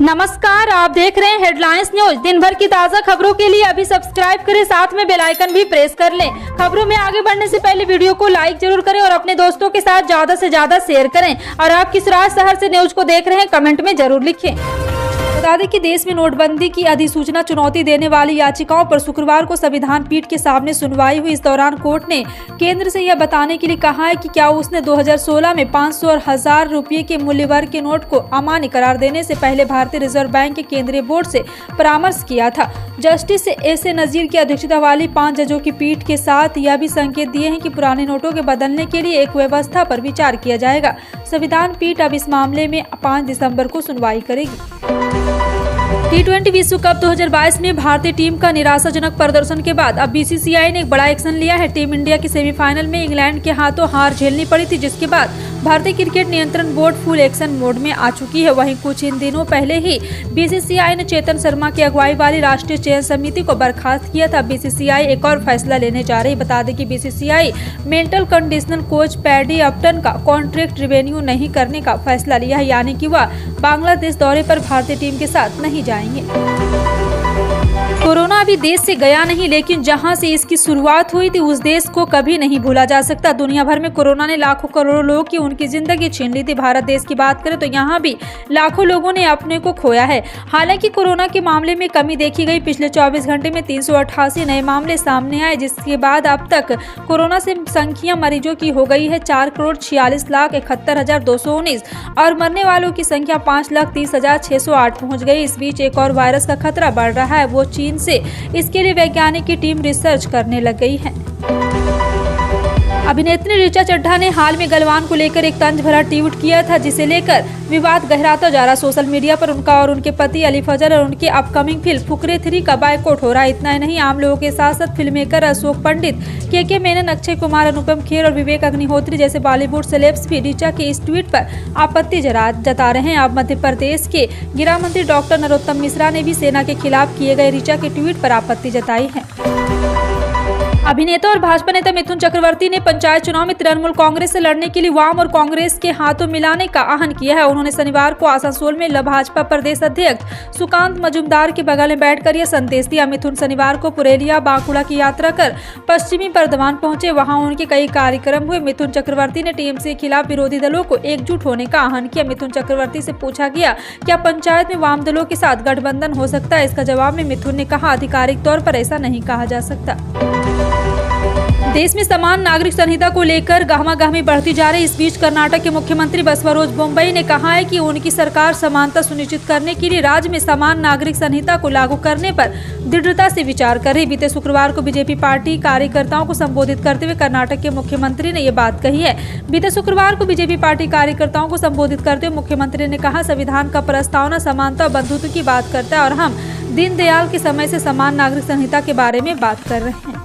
नमस्कार, आप देख रहे हैं हेडलाइंस न्यूज। दिन भर की ताज़ा खबरों के लिए अभी सब्सक्राइब करें, साथ में बेल आइकन भी प्रेस कर लें। खबरों में आगे बढ़ने से पहले वीडियो को लाइक जरूर करें और अपने दोस्तों के साथ ज्यादा से ज्यादा शेयर करें। और आप किस राज्य शहर से न्यूज को देख रहे हैं, कमेंट में जरूर लिखें। बता दें कि देश में नोटबंदी की अधिसूचना चुनौती देने वाली याचिकाओं पर शुक्रवार को संविधान पीठ के सामने सुनवाई हुई। इस दौरान कोर्ट ने केंद्र से यह बताने के लिए कहा है कि क्या उसने 2016 में 500 और 1000 रुपये के मूल्य वर्ग के नोट को अमान्य करार देने से पहले भारतीय रिजर्व बैंक के केंद्रीय बोर्ड से परामर्श किया था। जस्टिस एस.ए. नजीर की अध्यक्षता वाली 5 जजों की पीठ के साथ यह भी संकेत दिए हैं कि पुराने नोटों के बदलने के लिए एक व्यवस्था पर विचार किया जाएगा। संविधान पीठ अब इस मामले में 5 दिसंबर को सुनवाई करेगी। T20 विश्व कप 2022 में भारतीय टीम का निराशाजनक प्रदर्शन के बाद अब बीसीसीआई ने एक बड़ा एक्शन लिया है। टीम इंडिया की सेमीफाइनल में इंग्लैंड के हाथों हार झेलनी पड़ी थी, जिसके बाद भारतीय क्रिकेट नियंत्रण बोर्ड फुल एक्शन मोड में आ चुकी है। वहीं कुछ इन दिनों पहले ही बीसीसीआई ने चेतन शर्मा की अगुवाई वाली राष्ट्रीय चयन समिति को बर्खास्त किया था। बीसीसीआई एक और फैसला लेने जा रही। बता दें कि BCCI mental conditional coach Paddy Upton का कॉन्ट्रैक्ट रिवेन्यू नहीं करने का फैसला लिया है, यानी कि वह बांग्लादेश दौरे पर भारतीय टीम के साथ नहीं जाएंगे। कोरोना अभी देश से गया नहीं, लेकिन जहां से इसकी शुरुआत हुई थी उस देश को कभी नहीं भूला जा सकता। दुनिया भर में कोरोना ने लाखों करोड़ों लोगों की उनकी जिंदगी छीन ली थी। भारत देश की बात करें तो यहाँ भी लाखों लोगों ने अपने को खोया है। हालांकि कोरोना के मामले में कमी देखी गई। पिछले 24 घंटे में 388 नए मामले सामने आए, जिसके बाद अब तक कोरोना से संख्या मरीजों की हो गई है 4,46,71,219 और मरने वालों की संख्या 5,30,608 पहुँच गई। इस बीच एक और वायरस का खतरा बढ़ रहा है, वो चीन से। इसके लिए वैज्ञानिक की टीम रिसर्च करने लग गई है। अभिनेत्री ऋचा चड्ढा ने हाल में गलवान को लेकर एक तंज भरा ट्वीट किया था, जिसे लेकर विवाद गहराता जा रहा। सोशल मीडिया पर उनका और उनके पति अली फजल और उनकी अपकमिंग फिल्म फुकरे 3 का बायकॉट हो रहा है। इतना ही नहीं, आम लोगों के साथ साथ फिल्म मेकर अशोक पंडित, के मेनन, अक्षय कुमार, अनुपम खेर और विवेक अग्निहोत्री जैसे बॉलीवुड सेलेब्स भी ऋचा के इस ट्वीट पर आपत्ति जता रहे हैं। अब मध्य प्रदेश के गृह मंत्री डॉक्टर नरोत्तम मिश्रा ने भी सेना के खिलाफ किए गए ऋचा के ट्वीट पर आपत्ति जताई है। अभिनेता और भाजपा नेता मिथुन चक्रवर्ती ने पंचायत चुनाव में तृणमूल कांग्रेस से लड़ने के लिए वाम और कांग्रेस के हाथों मिलाने का आह्वान किया है। उन्होंने शनिवार को आसनसोल में भाजपा प्रदेश अध्यक्ष सुकांत मजूमदार के बगल में बैठकर यह संदेश दिया। मिथुन शनिवार को पुरेलिया बांकुड़ा की यात्रा कर पश्चिमी बर्धमान पहुंचे, वहां उनके कई कार्यक्रम हुए। मिथुन चक्रवर्ती ने टीएमसी के खिलाफ विरोधी दलों को एकजुट होने का आह्वान किया। मिथुन चक्रवर्ती से पूछा गया क्या पंचायत में वाम दलों के साथ गठबंधन हो सकता है। इसका जवाब में मिथुन ने कहा, आधिकारिक तौर पर ऐसा नहीं कहा जा सकता। देश में समान नागरिक संहिता को लेकर गहमागहमी बढ़ती जा रही। इस बीच कर्नाटक के मुख्यमंत्री बसवराज बोम्मई ने कहा है कि उनकी सरकार समानता सुनिश्चित करने के लिए राज्य में समान नागरिक संहिता को लागू करने पर दृढ़ता से विचार कर रही। बीते शुक्रवार को बीजेपी पार्टी कार्यकर्ताओं को संबोधित करते हुए कर्नाटक के मुख्यमंत्री ने ये बात कही है। बीते शुक्रवार को बीजेपी पार्टी कार्यकर्ताओं को संबोधित करते हुए मुख्यमंत्री ने कहा, संविधान का प्रस्तावना समानता और बंधुत्व की बात करता है और हम दीनदयाल के समय से समान नागरिक संहिता के बारे में बात कर रहे हैं।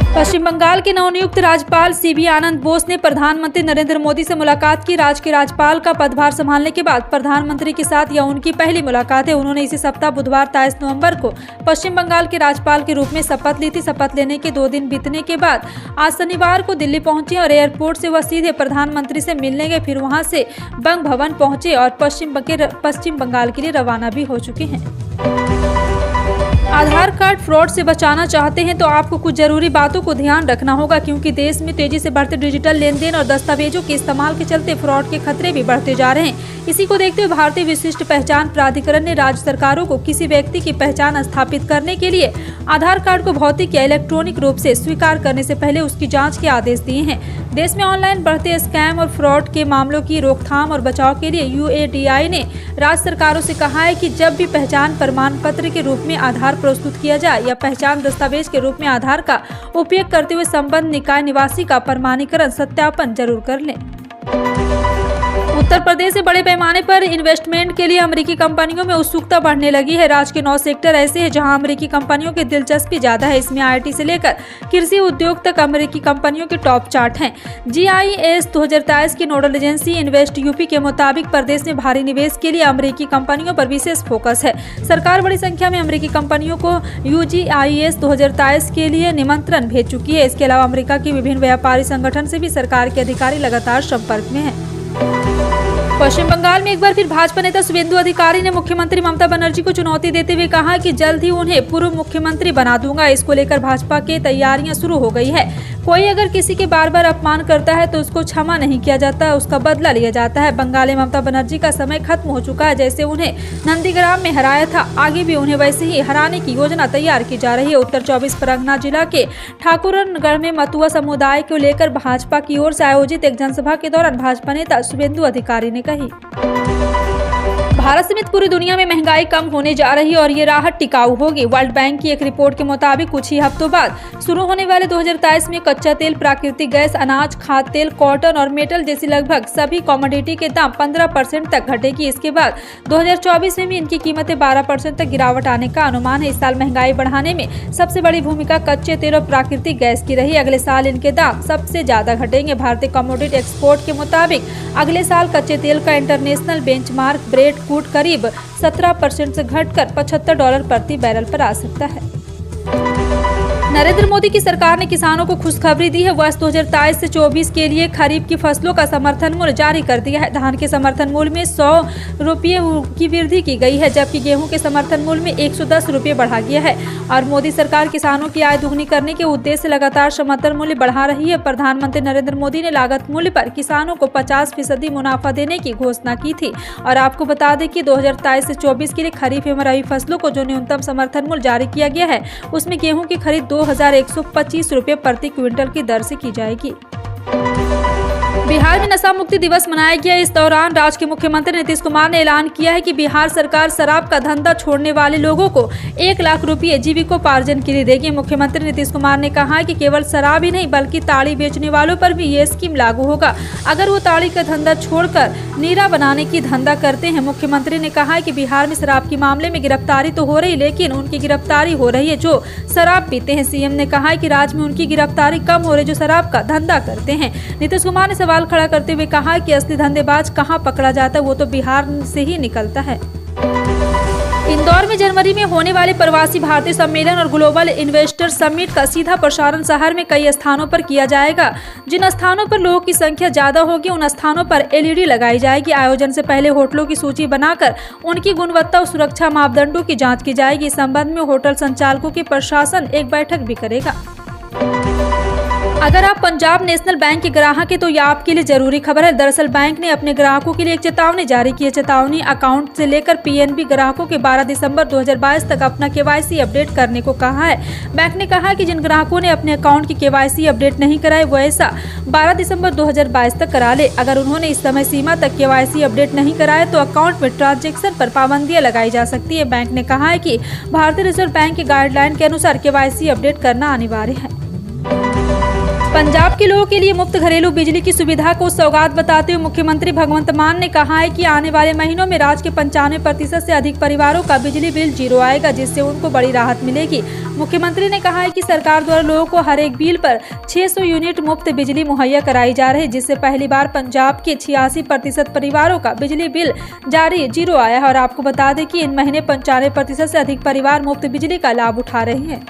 पश्चिम बंगाल के नवनियुक्त राज्यपाल सीबी आनंद बोस ने प्रधानमंत्री नरेंद्र मोदी से मुलाकात की। राज्य के राज्यपाल का पदभार संभालने के बाद प्रधानमंत्री के साथ यह उनकी पहली मुलाकात है। उन्होंने इसी सप्ताह बुधवार 23 नवंबर को पश्चिम बंगाल के राज्यपाल के रूप में शपथ ली थी। शपथ लेने के 2 दिन बीतने के बाद आज शनिवार को दिल्ली पहुंचे और एयरपोर्ट से वह सीधे प्रधानमंत्री से मिलने गए। फिर वहां से बंग भवन पहुंचे और पश्चिम बंगाल के लिए रवाना भी हो चुके हैं। आधार कार्ड फ्रॉड से बचाना चाहते हैं तो आपको कुछ जरूरी बातों को ध्यान रखना होगा, क्योंकि देश में तेजी से बढ़ते डिजिटल लेनदेन और दस्तावेजों के इस्तेमाल के चलते फ्रॉड के खतरे भी बढ़ते जा रहे हैं। इसी को देखते हुए भारतीय विशिष्ट पहचान प्राधिकरण ने राज्य सरकारों को किसी व्यक्ति की पहचान स्थापित करने के लिए आधार कार्ड को भौतिक या इलेक्ट्रॉनिक रूप से स्वीकार करने से पहले उसकी जाँच के आदेश दिए हैं। देश में ऑनलाइन बढ़ते स्कैम और फ्रॉड के मामलों की रोकथाम और बचाव के लिए UADI ने राज्य सरकारों से कहा है कि जब भी पहचान प्रमाण पत्र के रूप में आधार प्रस्तुत किया जाए या पहचान दस्तावेज के रूप में आधार का उपयोग करते हुए संबंध निकाय निवासी का प्रमाणीकरण सत्यापन जरूर कर लें। उत्तर प्रदेश से बड़े पैमाने पर इन्वेस्टमेंट के लिए अमेरिकी कंपनियों में उत्सुकता बढ़ने लगी है। राज्य के 9 सेक्टर ऐसे हैं जहां अमेरिकी कंपनियों की दिलचस्पी ज्यादा है। इसमें IIT से लेकर कृषि उद्योग तक अमेरिकी कंपनियों के टॉप चार्ट हैं। GIS 2023 की नोडल एजेंसी इन्वेस्ट यूपी के मुताबिक प्रदेश में भारी निवेश के लिए अमेरिकी कंपनियों पर विशेष फोकस है। सरकार बड़ी संख्या में अमेरिकी कंपनियों को UGIS 2023 के लिए निमंत्रण भेज चुकी है। इसके अलावा अमेरिका के विभिन्न व्यापारी संगठन से भी सरकार के अधिकारी लगातार संपर्क में हैं। पश्चिम बंगाल में एक बार फिर भाजपा नेता शुभेंदु अधिकारी ने मुख्यमंत्री ममता बनर्जी को चुनौती देते हुए कहा कि जल्द ही उन्हें पूर्व मुख्यमंत्री बना दूंगा। इसको लेकर भाजपा की तैयारियां शुरू हो गई है। कोई अगर किसी के बार बार अपमान करता है तो उसको क्षमा नहीं किया जाता, उसका बदला लिया जाता है। बंगाल में ममता बनर्जी का समय खत्म हो चुका है। जैसे उन्हें नंदीग्राम में हराया था, आगे भी उन्हें वैसे ही हराने की योजना तैयार की जा रही है। उत्तर 24 परगना जिला के ठाकुरनगढ़ में मतुआ समुदाय को लेकर भाजपा की ओर से आयोजित एक जनसभा के दौरान भाजपा नेता शुभेंदु अधिकारी ने कही, भारत समेत पूरी दुनिया में महंगाई कम होने जा रही है और ये राहत टिकाऊ होगी। वर्ल्ड बैंक की एक रिपोर्ट के मुताबिक कुछ ही हफ्तों बाद शुरू होने वाले 2023 में कच्चा तेल, प्राकृतिक गैस, अनाज, खाद्य तेल, कॉटन और मेटल जैसी लगभग सभी कमोडिटी के दाम 15% तक घटेगी। इसके बाद 2024 में भी इनकी कीमतें 12% तक गिरावट आने का अनुमान है। इस साल महंगाई बढ़ाने में सबसे बड़ी भूमिका कच्चे तेल और प्राकृतिक गैस की रही। अगले साल इनके दाम सबसे ज्यादा घटेंगे। भारतीय कमोडिटी एक्सपोर्ट के मुताबिक अगले साल कच्चे तेल का इंटरनेशनल बेंचमार्क ब्रेंट क्रूड करीब 17% से घटकर $75 प्रति बैरल पर आ सकता है। नरेंद्र मोदी की सरकार ने किसानों को खुशखबरी दी है। वर्ष 2023 से 24 के लिए खरीफ की फसलों का समर्थन मूल्य जारी कर दिया है। धान के समर्थन मूल्य में 100 रुपये की वृद्धि की गई है, जबकि गेहूं के समर्थन मूल्य में 110 रुपये बढ़ा गया है। और मोदी सरकार किसानों की आय दुगनी करने के उद्देश्य से लगातार समर्थन मूल्य बढ़ा रही है। प्रधानमंत्री नरेंद्र मोदी ने लागत मूल्य पर किसानों को 50% मुनाफा देने की घोषणा की थी। और आपको बता दें कि 2023 से 24 के लिए खरीफ एवं रबी फसलों को जो न्यूनतम समर्थन मूल्य जारी किया गया है, उसमें गेहूं की खरीद 2125 रुपये प्रति क्विंटल की दर से की जाएगी। बिहार में नशा मुक्ति दिवस मनाया गया। इस दौरान राज्य के मुख्यमंत्री नीतीश कुमार ने ऐलान किया है कि बिहार सरकार शराब का धंधा छोड़ने वाले लोगों को 1 लाख रुपये जीविकोपार्जन के लिए देगी। मुख्यमंत्री नीतीश कुमार ने कहा कि केवल शराब ही नहीं बल्कि ताड़ी बेचने वालों पर भी ये स्कीम लागू होगा अगर वो ताड़ी का धंधा छोड़कर नीरा बनाने की धंधा करते हैं। मुख्यमंत्री ने कहा कि बिहार में शराब के मामले में गिरफ्तारी तो हो रही, लेकिन उनकी गिरफ्तारी हो रही है जो शराब पीते हैं। सीएम ने कहा कि राज्य में उनकी गिरफ्तारी कम हो रही जो शराब का धंधा करते हैं। नीतीश कुमार ने सवाल खड़ा करते हुए कहा कि असली धंधेबाज कहां पकड़ा जाता है, वो तो बिहार से ही निकलता है। इंदौर में जनवरी में होने वाले प्रवासी भारतीय सम्मेलन और ग्लोबल इन्वेस्टर समिट का सीधा प्रसारण शहर में कई स्थानों पर किया जाएगा। जिन स्थानों पर लोगों की संख्या ज्यादा होगी उन स्थानों पर LED लगाई जाएगी। आयोजन से पहले होटलों की सूची बनाकर उनकी गुणवत्ता और सुरक्षा मापदंडों की जांच की जाएगी। इस संबंध में होटल संचालकों के प्रशासन एक बैठक भी करेगा। अगर आप पंजाब नेशनल बैंक के ग्राहक हैं तो यह आपके लिए जरूरी खबर है। दरअसल बैंक ने अपने ग्राहकों के लिए एक चेतावनी जारी की है। चेतावनी अकाउंट से लेकर PNB ग्राहकों के 12 दिसंबर 2022 तक अपना KYC अपडेट करने को कहा है। बैंक ने कहा कि जिन ग्राहकों ने अपने अकाउंट की KYC अपडेट नहीं कराए वो ऐसा 12 दिसंबर 2022 तक करा ले। अगर उन्होंने इस समय सीमा तक KYC अपडेट नहीं कराया तो अकाउंट में ट्रांजेक्शन पर पाबंदियां लगाई जा सकती है। बैंक ने कहा है कि भारतीय रिजर्व बैंक के गाइडलाइन के अनुसार KYC अपडेट करना अनिवार्य है। पंजाब के लोगों के लिए मुफ्त घरेलू बिजली की सुविधा को सौगात बताते हुए मुख्यमंत्री भगवंत मान ने कहा है कि आने वाले महीनों में राज्य के 95% से अधिक परिवारों का बिजली बिल जीरो आएगा, जिससे उनको बड़ी राहत मिलेगी। मुख्यमंत्री ने कहा है कि सरकार द्वारा लोगों को हर एक बिल पर 600 यूनिट मुफ्त बिजली मुहैया कराई जा रही है, जिससे पहली बार पंजाब के 86% परिवारों का बिजली बिल जारी जीरो आया है। और आपको बता दें कि इन महीने 95% से अधिक परिवार मुफ्त बिजली का लाभ उठा रहे हैं।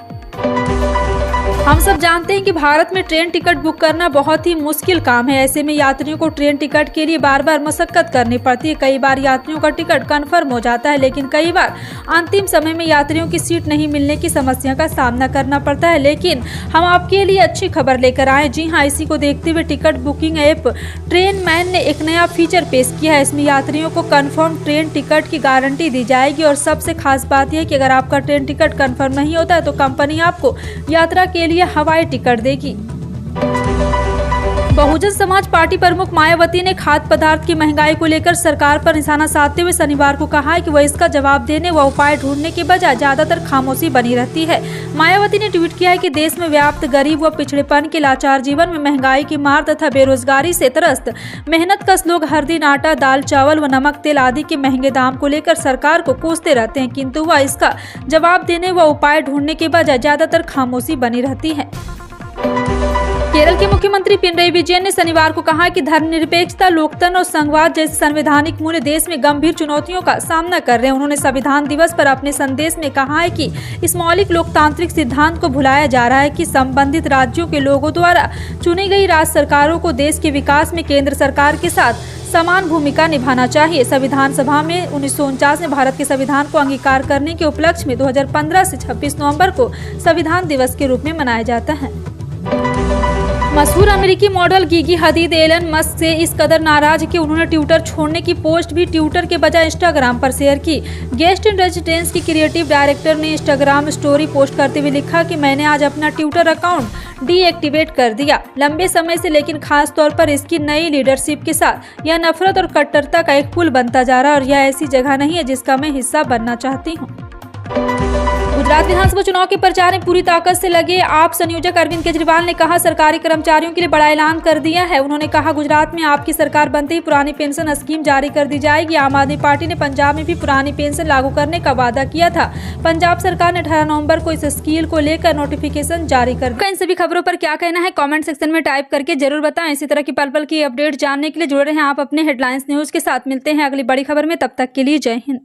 हम सब जानते हैं कि भारत में ट्रेन टिकट बुक करना बहुत ही मुश्किल काम है। ऐसे में यात्रियों को ट्रेन टिकट के लिए बार बार मशक्कत करनी पड़ती है। कई बार यात्रियों का टिकट कंफर्म हो जाता है, लेकिन कई बार अंतिम समय में यात्रियों की सीट नहीं मिलने की समस्या का सामना करना पड़ता है। लेकिन हम आपके लिए अच्छी खबर लेकर आए। जी हाँ, इसी को देखते हुए ticket booking app train man ने एक नया फीचर पेश किया है। इसमें यात्रियों को कंफर्म ट्रेन टिकट की गारंटी दी जाएगी। और सबसे खास बात यह है कि अगर आपका ट्रेन टिकट कंफर्म नहीं होता है तो कंपनी आपको यात्रा के लिए हवाई टिकट देगी। बहुजन समाज पार्टी प्रमुख मायावती ने खाद्य पदार्थ की महंगाई को लेकर सरकार पर निशाना साधते हुए शनिवार को कहा है कि वह इसका जवाब देने व उपाय ढूंढने के बजाय ज्यादातर खामोशी बनी रहती है। मायावती ने ट्वीट किया है कि देश में व्याप्त गरीब व पिछड़ेपन के लाचार जीवन में महंगाई की मार तथा बेरोजगारी से त्रस्त मेहनतकश लोग हर दिन आटा, दाल, चावल व नमक, तेल आदि के महंगे दाम को लेकर सरकार को कोसते रहते हैं, किंतु वह इसका जवाब देने व उपाय ढूंढने के बजाय ज्यादातर खामोशी बनी रहती है। केरल के मुख्यमंत्री पिनरई विजयन ने शनिवार को कहा कि धर्मनिरपेक्षता, लोकतंत्र और संघवाद जैसे संवैधानिक मूल्य देश में गंभीर चुनौतियों का सामना कर रहे हैं। उन्होंने संविधान दिवस पर अपने संदेश में कहा है कि इस मौलिक लोकतांत्रिक सिद्धांत को भुलाया जा रहा है कि संबंधित राज्यों के लोगों द्वारा चुनी गई राज्य सरकारों को देश के विकास में केंद्र सरकार के साथ समान भूमिका निभाना चाहिए। संविधान सभा में 1949 में भारत के संविधान को अंगीकार करने के उपलक्ष्य में 2015 से 26 नवंबर को संविधान दिवस के रूप में मनाया जाता है। मशहूर अमेरिकी मॉडल गिगी हदीद एलन मस्क से इस कदर नाराज कि उन्होंने ट्विटर छोड़ने की पोस्ट भी ट्विटर के बजाय इंस्टाग्राम पर शेयर की। गेस्ट इन रेजिडेंस की क्रिएटिव डायरेक्टर ने इंस्टाग्राम स्टोरी पोस्ट करते हुए लिखा कि मैंने आज अपना ट्विटर अकाउंट डीएक्टिवेट कर दिया। लंबे समय से, लेकिन खास तौर पर इसकी नई लीडरशिप के साथ यह नफरत और कट्टरता का एक पुल बनता जा रहा है और यह ऐसी जगह नहीं है जिसका मैं हिस्सा बनना चाहती हूँ। गुजरात विधानसभा चुनाव के प्रचार में पूरी ताकत से लगे आप संयोजक अरविंद केजरीवाल ने कहा सरकारी कर्मचारियों के लिए बड़ा ऐलान कर दिया है। उन्होंने कहा गुजरात में आपकी सरकार बनते ही पुरानी पेंशन स्कीम जारी कर दी जाएगी। आम आदमी पार्टी ने पंजाब में भी पुरानी पेंशन लागू करने का वादा किया था। पंजाब सरकार ने 18 नवंबर को इस स्कीम को लेकर नोटिफिकेशन जारी कर दिया। इन सभी खबरों पर क्या कहना है कॉमेंट सेक्शन में टाइप करके जरूर बताएं। इसी तरह की पल पल की अपडेट जानने के लिए जुड़े रहें आप अपने हेडलाइंस न्यूज के साथ। मिलते हैं अगली बड़ी खबर में, तब तक के लिए जय हिंद।